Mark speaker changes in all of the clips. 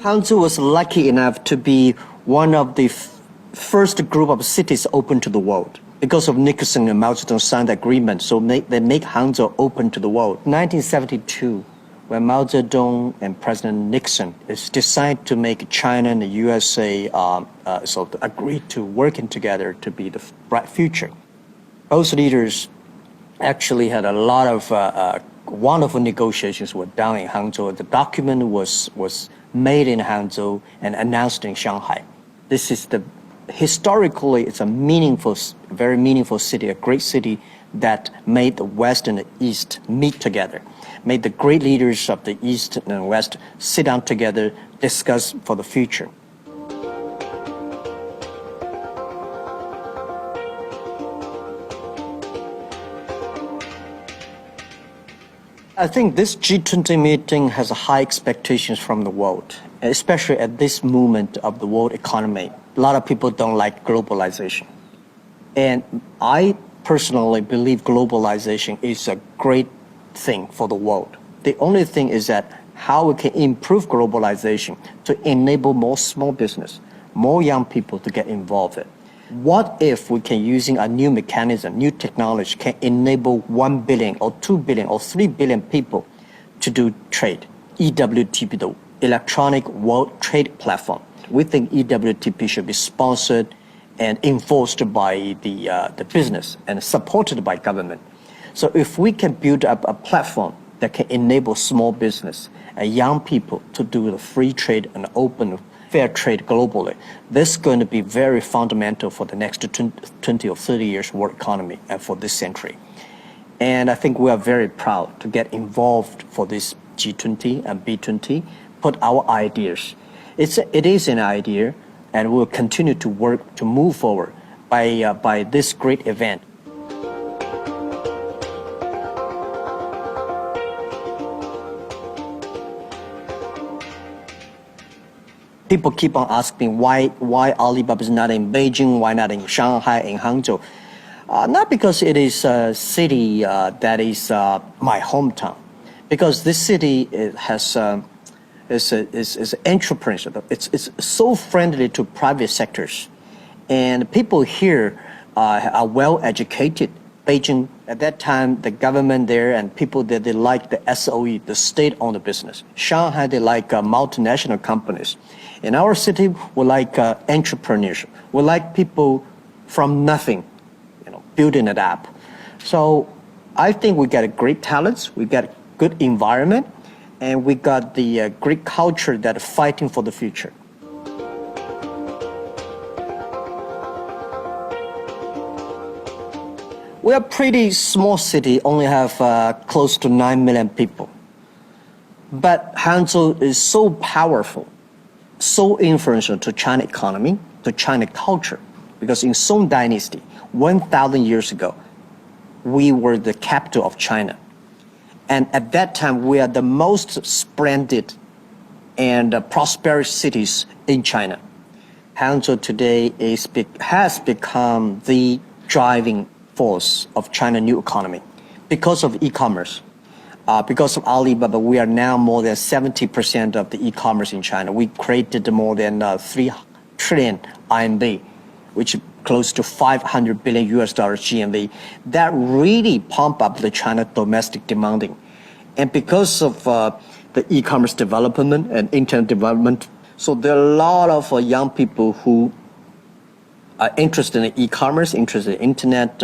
Speaker 1: Hangzhou was lucky enough to be one of the first group of cities open to the world. Because of Nixon and Mao Zedong signed the agreement, so they make Hangzhou open to the world. 1972, when Mao Zedong and President Nixon decided to make China and the USA agree to working together to be the bright future. Both leaders actually had a lot of wonderful negotiations were done in Hangzhou. The document was made in Hangzhou and announced in Shanghai. This is historically, it's a very meaningful city, a great city that made the West and the East meet together, made the great leaders of the East and West sit down together, discuss for the future. I think this G20 meeting has high expectations from the world, especially at this moment of the world economy. A lot of people don't like globalization. And I personally believe globalization is a great thing for the world. The only thing is that how we can improve globalization to enable more small business, more young people to get involved in. What if we can, using a new mechanism, new technology, can enable 1 billion or 2 billion or 3 billion people to do trade? EWTP, the Electronic World Trade Platform. We think EWTP should be sponsored and enforced by the business and supported by government. So if we can build up a platform that can enable small business and young people to do the free trade and open fair trade globally, this is going to be very fundamental for the next 20 or 30 years world economy and for this century. And I think we are very proud to get involved for this G20 and B20, put our ideas. It is an idea, and we'll continue to work to move forward by this great event. People keep on asking why Alibaba is not in Beijing, why not in Shanghai, in Hangzhou. Not because it is a city that is my hometown, because this city is entrepreneurship. It's so friendly to private sectors, and people here are well educated. Beijing, at that time, the government there and people there, they like the SOE, the state-owned business. Shanghai, they like multinational companies. In our city, we like entrepreneurship. We like people from nothing, building it up. So I think we got great talents, we got good environment, and we got the great culture that is fighting for the future. We are a pretty small city, only have close to 9 million people. But Hangzhou is so powerful, so influential to China economy, to China culture, because in Song Dynasty, 1,000 years ago, we were the capital of China. And at that time, we are the most splendid and prosperous cities in China. Hangzhou today has become the driving force of China's new economy because of e-commerce. Because of Alibaba, we are now more than 70% of the e-commerce in China. We created more than 3 trillion RMB, which is close to $500 billion GMV. That really pump up the China domestic demanding. And because of the e-commerce development and internet development, so there are a lot of young people who are interested in e-commerce, interested in internet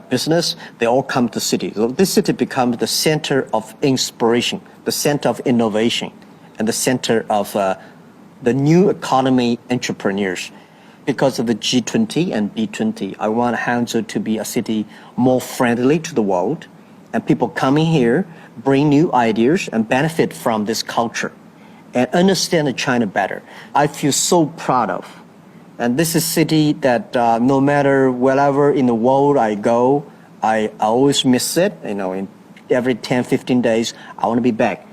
Speaker 1: business. They all come to the city. So this city becomes the center of inspiration, the center of innovation, and the center of the new economy entrepreneurs. Because of the G20 and B20, I want Hangzhou to be a city more friendly to the world, and people coming here bring new ideas and benefit from this culture and understand China better. I feel so proud of. And this is a city that no matter wherever in the world I go, I always miss it. In every 10, 15 days, I want to be back.